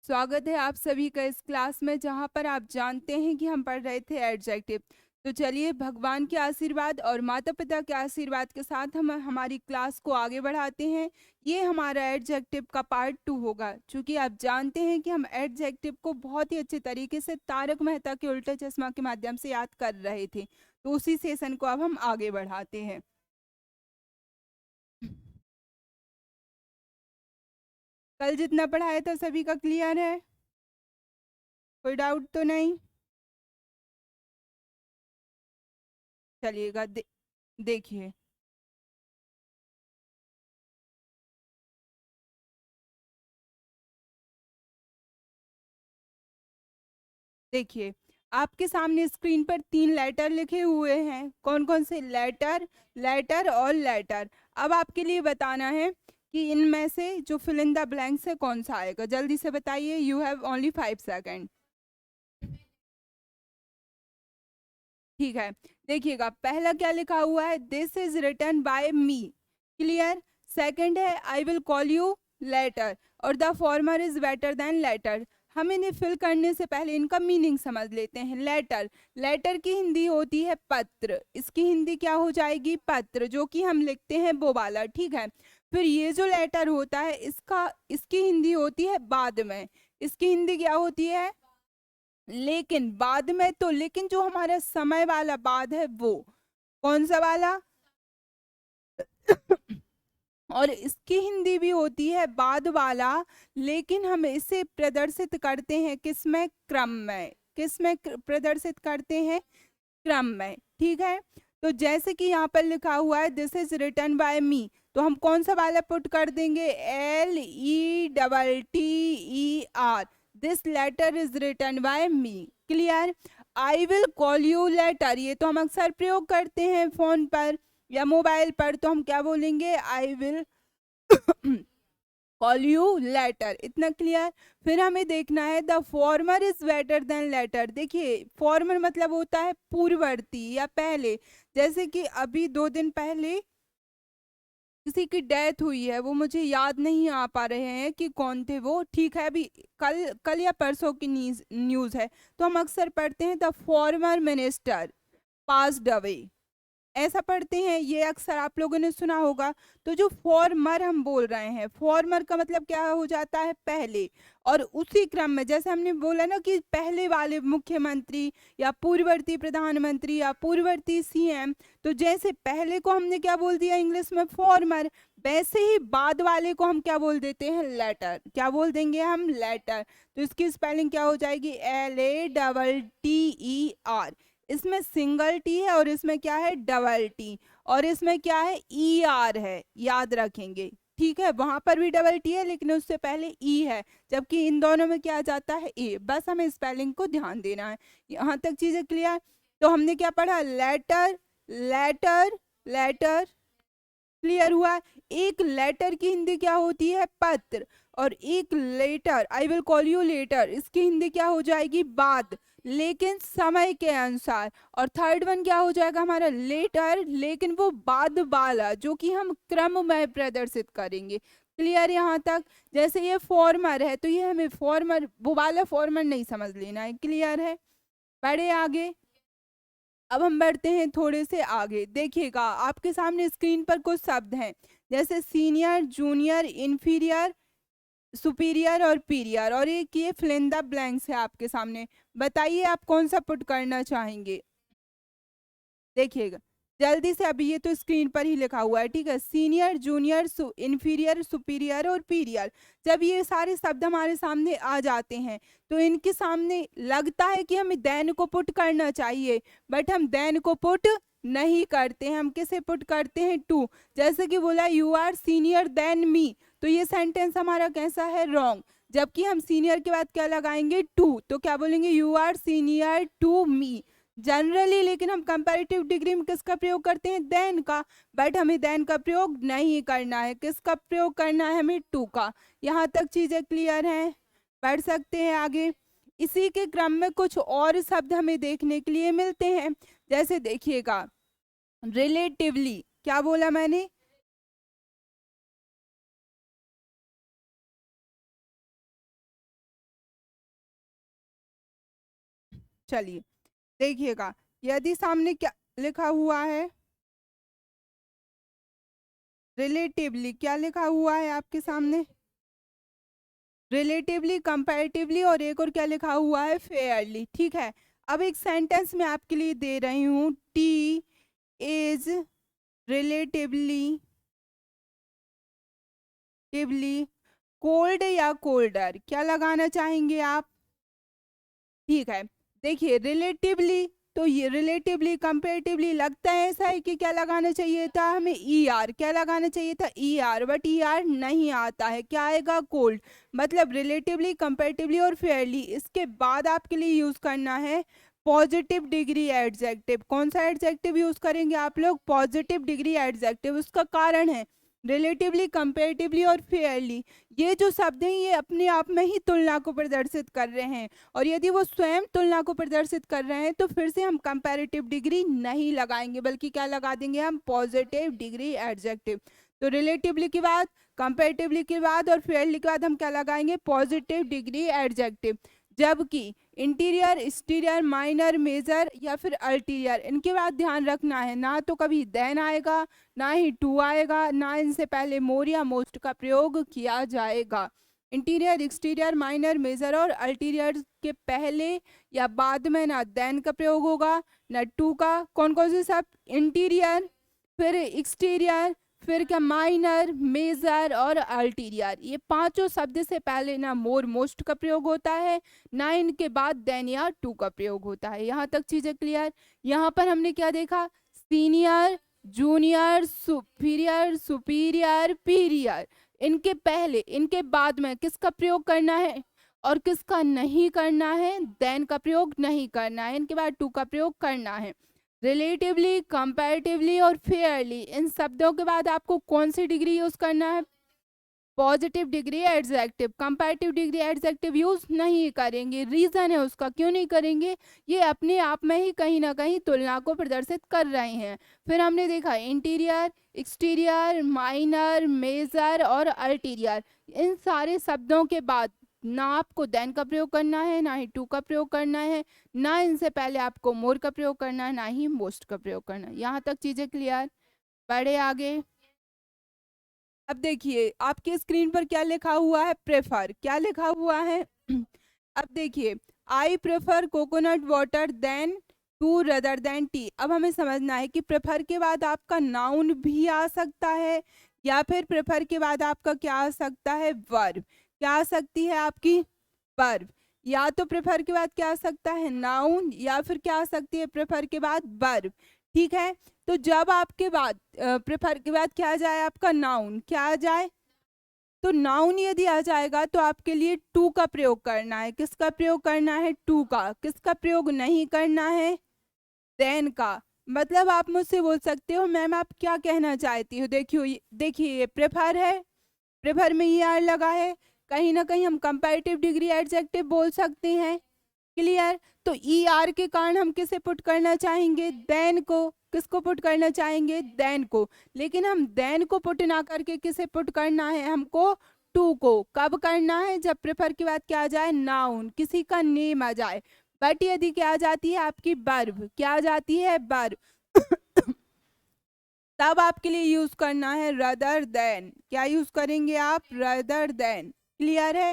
स्वागत है आप सभी का इस क्लास में, जहां पर आप जानते हैं कि हम पढ़ रहे थे एडजेक्टिव। तो चलिए भगवान के आशीर्वाद और माता पिता के आशीर्वाद के साथ हम हमारी क्लास को आगे बढ़ाते हैं। ये हमारा एडजेक्टिव का पार्ट 2 होगा। क्योंकि आप जानते हैं कि हम एडजेक्टिव को बहुत ही अच्छे तरीके से तारक मेहता के उल्टा चश्मा के माध्यम से याद कर रहे थे, तो उसी सेशन को अब हम आगे बढ़ाते हैं। कल जितना पढ़ाया था सभी का क्लियर है? कोई डाउट तो नहीं? चलिएगा देखिए। देखिए, आपके सामने स्क्रीन पर 3 लेटर लिखे हुए हैं। कौन कौन से लेटर? लेटर और लेटर। अब आपके लिए बताना है कि इनमें से जो फिल इन द ब्लैंक्स है कौन सा आएगा। जल्दी से बताइए, यू हैव ओनली 5 सेकेंड। ठीक है, देखिएगा पहला क्या लिखा हुआ है, this is written by me. Clear. Second है I will call you latter, और the former is better than latter. हम इन्हें फिल करने से पहले इनका मीनिंग समझ लेते हैं। लेटर, लेटर की हिंदी होती है पत्र। इसकी हिंदी क्या हो जाएगी? पत्र, जो कि हम लिखते हैं वो वाला। ठीक है। फिर ये जो लेटर होता है इसकी हिंदी होती है बाद में। इसकी हिंदी क्या होती है? लेकिन। बाद में तो लेकिन जो हमारा समय वाला बाद है वो कौन सा वाला? और इसकी हिंदी भी होती है बाद वाला, लेकिन हम इसे प्रदर्शित करते हैं किसमें? क्रम में। किसमें प्रदर्शित करते हैं? क्रम में। ठीक है। तो जैसे कि यहाँ पर लिखा हुआ है this is written by me, तो हम कौन सा वाला पुट कर देंगे? LETTER। This letter is written by me. Clear. I will call you later, ये तो हम अक्सर प्रयोग करते हैं फोन पर या मोबाइल पर, तो हम क्या बोलेंगे? I will call you later. इतना क्लियर। फिर हमें देखना है the former is better than latter. देखिए, फॉर्मर मतलब होता है पूर्ववर्ती या पहले। जैसे कि अभी 2 दिन पहले किसी की डेथ हुई है, वो मुझे याद नहीं आ पा रहे हैं कि कौन थे वो। ठीक है, अभी कल कल या परसों की न्यूज है, तो हम अक्सर पढ़ते हैं the former minister passed away. ऐसा पढ़ते हैं, ये अक्सर आप लोगों ने सुना होगा। तो जो फॉर्मर हम बोल रहे हैं, फॉर्मर का मतलब क्या हो जाता है? पहले। और उसी क्रम में जैसे हमने बोला ना कि पहले वाले मुख्यमंत्री या पूर्ववर्ती प्रधानमंत्री या पूर्ववर्ती सीएम, तो जैसे पहले को हमने क्या बोल दिया इंग्लिश में? फॉर्मर। वैसे ही बाद वाले को हम क्या बोल देते हैं? लेटर। क्या बोल देंगे हम? लेटर। तो इसकी स्पेलिंग क्या हो जाएगी? LATTER। इसमें सिंगल टी है और इसमें क्या है? Double T. और इसमें क्या है? ER है, याद रखेंगे। ठीक है, वहां पर भी डबल टी है लेकिन उससे पहले ई है, जबकि इन दोनों में क्या आ जाता है? ए। बस हमें स्पेलिंग को ध्यान देना है। यहाँ तक चीजें क्लियर? तो हमने क्या पढ़ा? Letter, letter, letter. क्लियर हुआ? एक लेटर की हिंदी क्या होती है? पत्र। और एक letter, I will call you later, इसकी हिंदी क्या हो जाएगी? बाद, लेकिन समय के अनुसार। और थर्ड वन क्या हो जाएगा हमारा? लेटर, लेकिन वो बाद वाला, जो कि हम क्रम में प्रदर्शित करेंगे। क्लियर यहाँ तक? जैसे ये फॉर्मर है, तो ये हमें फॉर्मर वो वाला फॉर्मर नहीं समझ लेना है। क्लियर है? बढ़े आगे। अब हम बढ़ते हैं थोड़े से आगे। देखिएगा आपके सामने स्क्रीन पर कुछ शब्द हैं, जैसे सीनियर, जूनियर, इंफीरियर, सुपीरियर और पीरियर, और एक ये फिल इन द ब्लैंक्स है आपके सामने। बताइए आप कौन सा पुट करना चाहेंगे? देखिएगा जल्दी से, अभी ये तो स्क्रीन पर ही लिखा हुआ है। ठीक है, सीनियर, जूनियर, इंफीरियर, सुपीरियर और पीरियर। जब ये सारे शब्द हमारे सामने आ जाते हैं, तो इनके सामने लगता है कि हमें देन को पुट करना चाहिए, बट हम देन को पुट नहीं करते हैं। हम किसे पुट करते हैं? टू। जैसे कि बोला you are senior then me, तो ये सेंटेंस हमारा कैसा है? रॉन्ग। जबकि हम सीनियर के बाद क्या लगाएंगे? टू। तो क्या बोलेंगे? You are senior to me generally. लेकिन हम कंपैरेटिव डिग्री में किसका प्रयोग करते हैं? देन का। बट हमें देन का प्रयोग नहीं करना है। किसका प्रयोग करना है? हमें टू का। यहाँ तक चीजें क्लियर हैं? बढ़ सकते हैं आगे। इसी के क्रम में कुछ और शब्द हमें देखने के लिए मिलते हैं। जैसे देखिएगा, रिलेटिवली। क्या बोला मैंने? चलिए देखिएगा, यदि सामने क्या लिखा हुआ है, रिलेटिवली, क्या लिखा हुआ है आपके सामने, रिलेटिवली, कंपैरेटिवली, और एक और क्या लिखा हुआ है, फेयरली। ठीक है, अब एक सेंटेंस मैं आपके लिए दे रही हूँ, टी इज रिलेटिवली कोल्ड या कोल्डर, क्या लगाना चाहेंगे आप? ठीक है, देखिए रिलेटिवली, तो ये रिलेटिवली कंपेरेटिवली लगता है ऐसा है कि क्या लगाना चाहिए था हमें, ई आर, क्या लगाना चाहिए था, E R, but E R नहीं आता है, क्या आएगा, कोल्ड। मतलब रिलेटिवली, कंपेरेटिवली और फेयरली, इसके बाद आपके लिए यूज करना है पॉजिटिव डिग्री एडजेक्टिव। कौन सा एडजेक्टिव यूज करेंगे आप लोग, पॉजिटिव डिग्री एडजेक्टिव। उसका कारण है रिलेटिवली, कंपेरेटिवली और फेयरली, ये जो शब्द हैं ये अपने आप में ही तुलना को प्रदर्शित कर रहे हैं, और यदि वो स्वयं तुलना को प्रदर्शित कर रहे हैं तो फिर से हम कंपैरेटिव डिग्री नहीं लगाएंगे, बल्कि क्या लगा देंगे हम, पॉजिटिव डिग्री एडजेक्टिव। तो रिलेटिवली के बाद, कंपैरेटिवली के बाद और फेयरली के बाद हम क्या लगाएंगे, पॉजिटिव डिग्री एडजेक्टिव। जबकि इंटीरियर, एक्सटीरियर, माइनर, मेजर या फिर अल्टीरियर, इनके बाद ध्यान रखना है, ना तो कभी देन आएगा, ना ही टू आएगा, ना इनसे पहले मोर या मोस्ट का प्रयोग किया जाएगा। इंटीरियर, एक्सटीरियर, माइनर, मेजर और अल्टीरियर के पहले या बाद में ना देन का प्रयोग होगा, ना टू का। कौन कौन से शब्द, इंटीरियर, फिर एक्सटीरियर, फिर क्या, माइनर, मेजर और अल्टीरियर, ये पांचों शब्द से पहले ना मोर, मोस्ट का प्रयोग होता है, ना इनके बाद देन या टू का प्रयोग होता है। यहाँ तक चीजें क्लियर। यहाँ पर हमने क्या देखा, सीनियर, जूनियर, सुपीरियर, सुपीरियर, पीरियर, इनके पहले, इनके बाद में किसका प्रयोग करना है और किसका नहीं करना है, देन का प्रयोग नहीं करना है, इनके बाद टू का प्रयोग करना है। रिलेटिवली, कंपैरेटिवली और फेयरली, इन शब्दों के बाद आपको कौन सी डिग्री यूज करना है, positive degree adjective. Comparative degree adjective use नहीं करेंगे, रीजन है उसका क्यों नहीं करेंगे, ये अपने आप में ही कहीं ना कहीं तुलना को प्रदर्शित कर रहे हैं। फिर हमने देखा इंटीरियर, एक्सटीरियर, माइनर, मेजर और अल्टीरियर, इन सारे शब्दों के बाद ना आपको देन का प्रयोग करना है, ना ही टू का प्रयोग करना है, ना इनसे पहले आपको मोर का प्रयोग करना है, ना ही मोस्ट का प्रयोग करना है। यहाँ तक चीजें क्लियर। बढ़े आगे। अब देखिए आपके स्क्रीन पर क्या लिखा हुआ है, प्रेफर, क्या लिखा हुआ है अब देखिए, I prefer coconut water then to rather than tea. अब हमें समझना है कि प्रेफर के बाद आपका नाउन भी आ सकता है, या फिर प्रेफर के बाद आपका क्या आ सकता है, वर्ब। क्या आ सकती है आपकी, वर्ब। या तो प्रेफर के बाद क्या आ सकता है, नाउन, या फिर क्या आ सकती है प्रेफर के बाद, वर्ब। ठीक है, तो जब आपके बाद प्रेफर के बाद क्या आ जाए, आपका नाउन, क्या आ जाए, तो नाउन यदि आ जाएगा तो आपके लिए टू का प्रयोग करना है। किसका प्रयोग करना है, टू का। किसका प्रयोग नहीं करना है, देन का। मतलब आप मुझसे बोल सकते हो मैम आप क्या कहना चाहती हो, देखिए देखिए ये प्रेफर है, प्रेफर में ई आर लगा है, कहीं ना कहीं हम कंपैरेटिव डिग्री एडजेक्टिव बोल सकते हैं। क्लियर। तो ई आर के कारण हम किसे पुट करना चाहेंगे, देन को। किसको पुट करना चाहेंगे, देन को। लेकिन हम देन को पुट ना करके किसे पुट करना है हमको, टू को। कब करना है, जब प्रेफर के बाद क्या आ जाए, नाउन, किसी का नेम आ जाए। बट यदि क्या आ जाती है आपकी वर्ब, क्या आ जाती है, वर्ब तब आपके लिए यूज करना है रदर देन। क्या यूज करेंगे आप, रदर देन। क्लियर है।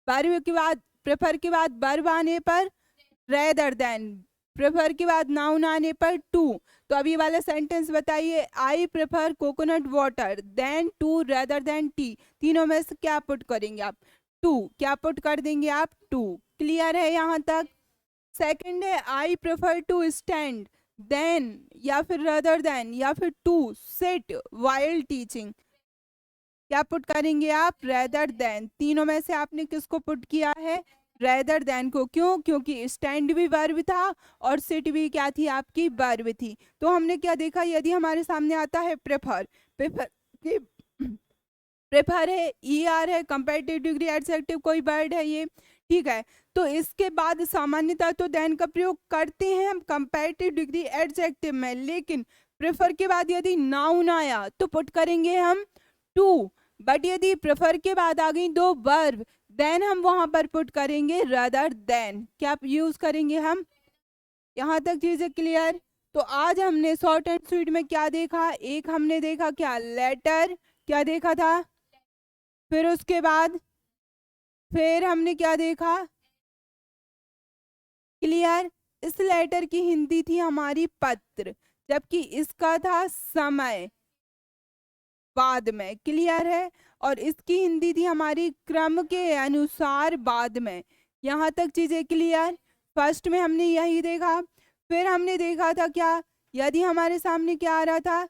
वर्ब के बाद, प्रेफर के बाद वर्ब आने पर रेदर देन, प्रेफर के बाद नाउन आने पर टू। तो अभी वाला सेंटेंस बताइए, I prefer coconut water then to rather than tea, तीनों में से क्या पुट करेंगे आप, टू। क्या पुट कर देंगे आप, टू। क्लियर है यहाँ तक। सेकंड है, I prefer to stand then, या फिर रदर देन, या फिर टू सिट वाइल टीचिंग। क्या पुट करेंगे आप, रेदर देन। तीनों में से आपने किसको पुट किया है, रेदर देन को। क्यों, क्योंकि स्टैंड भी वर्ब था और सिट भी क्या थी, आपकी वर्ब थी। तो हमने क्या देखा, यदि हमारे सामने आता है प्रेफर, प्रेफर के प्रेफर है, ई आर है, कंपैरेटिव डिग्री एडजेक्टिव कोई वर्ड है ये, ठीक है। तो इसके बाद सामान्यतः तो देन का प्रयोग करते हैं हम कंपैरेटिव डिग्री एडजेक्टिव में, लेकिन प्रेफर के बाद यदि नाउन आया तो पुट करेंगे हम टू। बट यदि प्रेफर के बाद आ गई दो वर्ब, देन हम वहां पर पुट करेंगे रदर देन। क्या यूज करेंगे हम, यहाँ तक चीजें क्लियर। तो आज हमने शॉर्ट एंड स्वीट में क्या देखा, एक हमने देखा क्या, लेटर, क्या देखा था, फिर उसके बाद फिर हमने क्या देखा, क्लियर। इस लेटर की हिंदी थी हमारी पत्र, जबकि इसका था समय बाद में, क्लियर है। और इसकी हिंदी थी हमारी क्रम के अनुसार बाद में। यहाँ तक चीजें क्लियर। फर्स्ट में हमने यही देखा। फिर हमने देखा था क्या, यदि हमारे सामने क्या आ रहा था,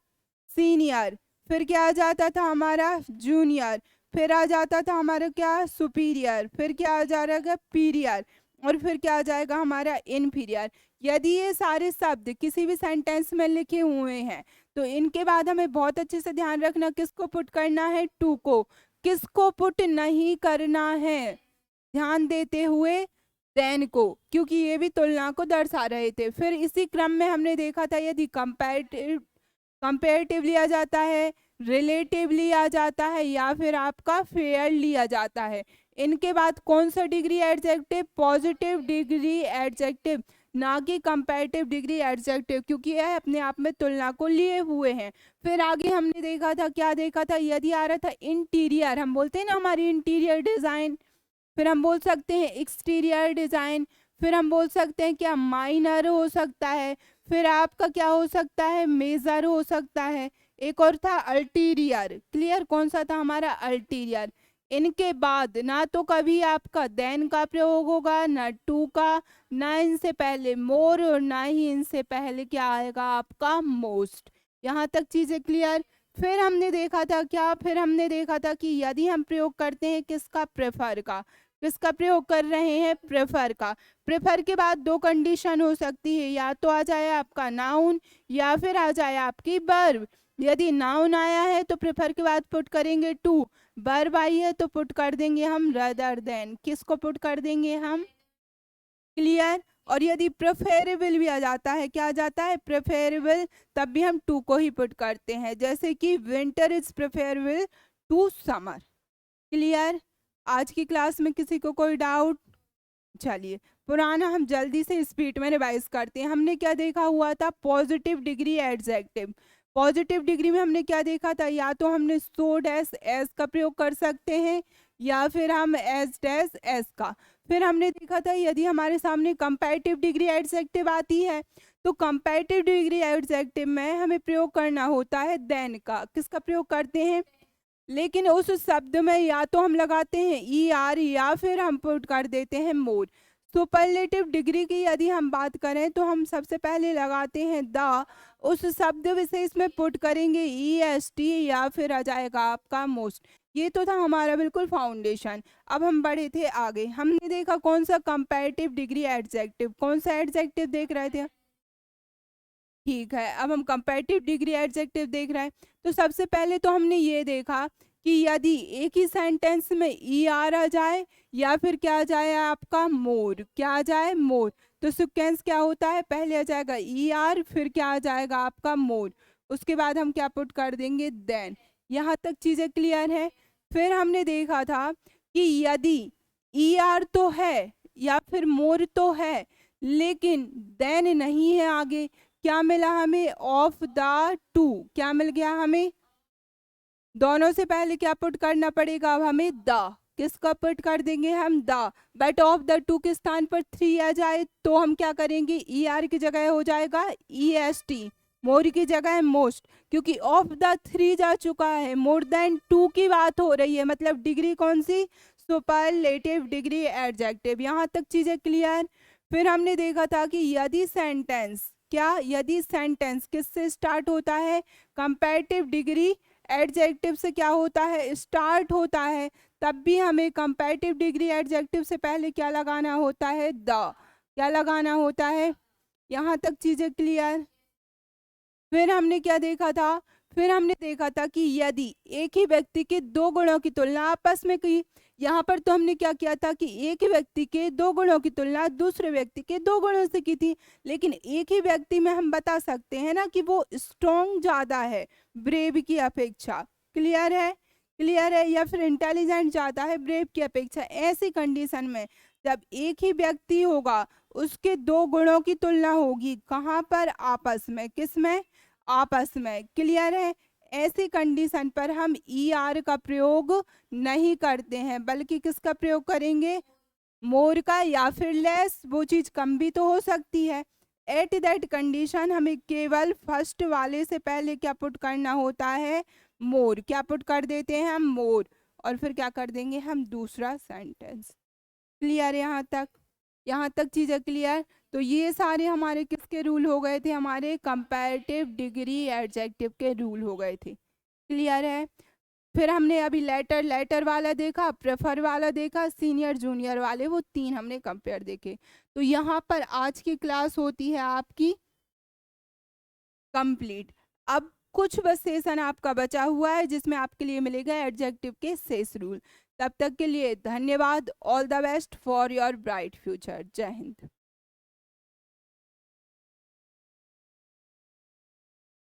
सीनियर, फिर क्या आ जाता था हमारा जूनियर, फिर आ जाता था हमारा क्या, सुपीरियर, फिर क्या आ जा रहा है, पीरियर, और फिर क्या आ जाएगा हमारा इनफीरियर। यदि ये सारे शब्द किसी भी सेंटेंस में लिखे हुए हैं तो इनके बाद हमें बहुत अच्छे से ध्यान रखना किसको पुट करना है, टू को, किसको पुट नहीं करना है, ध्यान देते हुए देन को, क्योंकि ये भी तुलना को दर्शा रहे थे। फिर इसी क्रम में हमने देखा था यदि कंपेरेटिव लिया जाता है, रिलेटिव लिया जाता है, या फिर आपका फेयर लिया जाता है। इनके बाद कौन सा degree adjective, positive degree adjective, ना कि कंपैरेटिव डिग्री एडजेक्टिव, क्योंकि यह अपने आप में तुलना को लिए हुए हैं। फिर आगे हमने देखा था, क्या देखा था, यदि आ रहा था इंटीरियर, हम बोलते हैं ना हमारी इंटीरियर डिजाइन, फिर हम बोल सकते हैं एक्सटीरियर डिजाइन, फिर हम बोल सकते हैं क्या, माइनर हो सकता है, फिर आपका क्या हो सकता है, मेजर हो सकता है, एक और था अल्टीरियर, क्लियर। कौन सा था हमारा, अल्टीरियर। इनके बाद ना तो कभी आपका देन का प्रयोग होगा, ना टू का, ना इनसे पहले मोर, और ना ही इनसे पहले क्या आएगा आपका मोस्ट। यहाँ तक चीजें क्लियर। फिर हमने देखा था क्या, फिर हमने देखा था कि यदि हम प्रयोग करते हैं किसका, प्रेफर का, किसका प्रयोग कर रहे हैं, प्रेफर का। प्रेफर के बाद दो कंडीशन हो सकती है, या तो आ जाए आपका नाउन या फिर आ जाए आपकी वर्ब। यदि नाउन आया है तो प्रेफर के बाद पुट करेंगे टू, वर्ब आई है तो पुट कर देंगे हम रदर देन, किसको पुट कर देंगे हम, क्लियर। और यदि प्रेफरेबल भी आ जाता है, क्या आ जाता है, प्रेफरेबल, तब भी हम टू को ही पुट करते हैं, जैसे कि winter is preferable to summer, clear. आज की क्लास में किसी को कोई डाउट, चलिए पुराना हम जल्दी से स्पीड में रिवाइज करते हैं। हमने क्या देखा हुआ था, positive degree adjective. Positive degree में हमने क्या देखा था, या तो हमने सो डैश एस का प्रयोग कर सकते हैं, या फिर हम एस डैश एस का। फिर हमने देखा था यदि हमारे सामने कंपैरेटिव डिग्री एडजेक्टिव आती है तो कंपैरेटिव डिग्री एडजेक्टिव में हमें प्रयोग करना होता है देन का, किसका प्रयोग करते हैं, लेकिन उस शब्द में या तो हम लगाते हैं ई आर, या फिर हम पुट कर देते हैं मोर। सुपरलेटिव डिग्री की यदि हम बात करें तो हम सबसे पहले लगाते हैं द, उस शब्द विशेष में पुट करेंगे ई एस टी, या फिर आ जाएगा आपका मोस्ट। ये तो था हमारा बिल्कुल फाउंडेशन। अब हम बढ़े थे आगे, हमने देखा कौन सा, कंपैरेटिव डिग्री एडजेक्टिव। कौन सा एडजेक्टिव देख रहे थे, ठीक है। अब हम कंपैरेटिव डिग्री एडजेक्टिव देख रहे हैं। तो सबसे पहले तो हमने ये देखा कि यदि एक ही सेंटेंस में ई आर आ जाए या फिर क्या आ जाए आपका मोर, क्या आ जाए मोर, तो सिक्वेंस क्या होता है, पहले आ जाएगा ई आर, फिर क्या आ जाएगा आपका मोर, उसके बाद हम क्या पुट कर देंगे देन। यहाँ तक चीजें क्लियर है। फिर हमने देखा था कि यदि ई आर तो है या फिर मोर तो है लेकिन देन नहीं है आगे, क्या मिला हमें, ऑफ द टू, क्या मिल गया हमें, दोनों से पहले क्या पुट करना पड़ेगा, अब हमें द, किसका पुट कर देंगे हम the, but of the two के स्थान पर थ्री आ जाए तो हम क्या करेंगे, ई आर की जगह हो जाएगा ई एस टी, मोर की जगह मोस्ट, क्योंकि ऑफ द थ्री जा चुका है, मोर देन टू की बात हो रही है, मतलब डिग्री कौन सी, सुपरलेटिव डिग्री एडजेक्टिव। यहाँ तक चीजें क्लियर। फिर हमने देखा था कि यदि सेंटेंस, क्या, यदि सेंटेंस किससे स्टार्ट होता है, कंपैरेटिव डिग्री एडजेक्टिव से क्या होता है, स्टार्ट होता है, तब भी हमें कंपैरेटिव डिग्री एडजेक्टिव से पहले क्या लगाना होता है, द, क्या लगाना होता है। यहाँ तक चीजें क्लियर। फिर हमने क्या देखा था, फिर हमने देखा था कि यदि एक ही व्यक्ति के दो गुणों की तुलना आपस में की, यहाँ पर तो हमने क्या किया था कि एक ही व्यक्ति के दो गुणों की तुलना दूसरे व्यक्ति के दो गुणों से की थी, लेकिन एक ही व्यक्ति में हम बता सकते हैं ना कि वो स्ट्रॉन्ग ज्यादा है ब्रेव की अपेक्षा, क्लियर है, क्लियर है, या फिर इंटेलिजेंट ज्यादा है ब्रेव की अपेक्षा। ऐसी कंडीशन में जब एक ही व्यक्ति होगा उसके दो गुणों की तुलना होगी। कहाँ पर? आपस में। किस में? आपस में। क्लियर है? ऐसी कंडीशन पर हम ई आर का प्रयोग नहीं करते हैं, बल्कि किसका प्रयोग करेंगे? मोर का, या फिर लेस। वो चीज कम भी तो हो सकती है। एट दैट कंडीशन हमें केवल फर्स्ट वाले से पहले क्या पुट करना होता है? मोर। क्या पुट कर देते हैं हम? मोर। और फिर क्या कर देंगे हम? दूसरा सेंटेंस। क्लियर? यहाँ तक? यहाँ तक चीजें क्लियर? तो ये सारे हमारे किसके रूल हो गए थे? हमारे कंपैरेटिव डिग्री एडजेक्टिव के रूल हो गए थे। क्लियर है? फिर हमने अभी लेटर लेटर वाला देखा, प्रेफर वाला देखा, सीनियर जूनियर वाले, वो तीन हमने कंपेयर देखे। तो यहाँ पर आज की क्लास होती है आपकी कंप्लीट। अब कुछ बस सेशन आपका बचा हुआ है जिसमें आपके लिए मिलेगा एडजेक्टिव के 6 रूल। तब तक के लिए धन्यवाद। All the best for your bright future. जय हिंद।